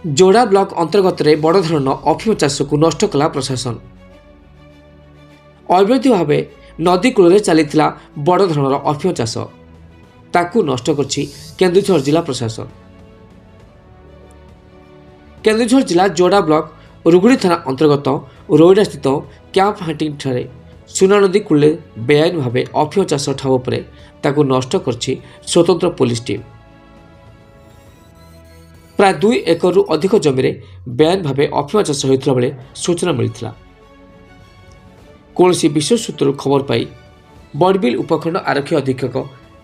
जोड़ा ब्लॉक अंतर्गत बड़ धरण अफिम चाष को नष्ट कला प्रशासन। अवैध भाव नदी कूल चली बड़ धरण अफिम चाष ताकू नष्ट करछि केन्दुझर जिला प्रशासन। केन्दुझर जिला जोड़ा ब्लॉक रुगुड़ी थाना अंतर्गत रोईडा स्थित क्याम्प हाटिंग ठारे सुना नदी कूले बेआईन भाव अफिम चाष ठाव पर ताकू नष्ट करछि स्वतंत्र पुलिस टीम। प्राय 2 एकरु अधिक जमी बेआईन भाव अफिम चाष होता बेले सूचना मिलता। कौन विशेष सूत्र खबर पाई बड़बिल उपखंड आरक्षी अधीक्षक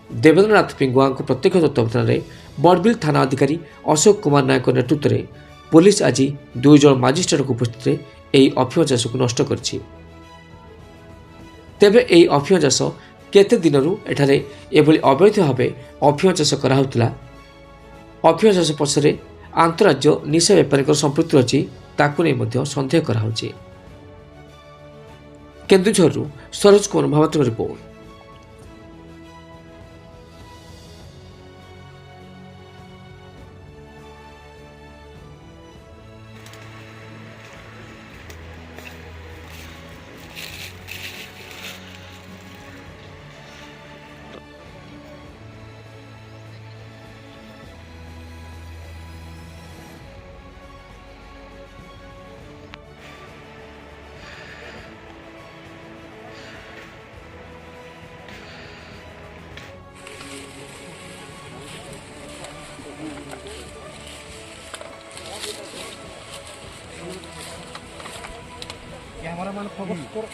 देवेन्द्रनाथ पिंगुआ प्रत्यक्ष तत्वावधान में बड़बिल थाना अधिकारी अशोक कुमार नायक नेतृत्व में पुलिस आज 2 जन मजिस्ट्रेट उपस्थित यह अफिम चाष को नष्ट करछि। तेबे यह अफिम चाष केते दिनरू एठारे एभली अवैध भाव अफिम चाष कराउतला, अफिम चाष पछरे आंतरराज्य निशा बेपारी संपृक्ति अच्छी ताकू नहीं सन्देह कराउछि। केन्दुझरु Saroj Kumar Mahapatra report. Camera man focus करो।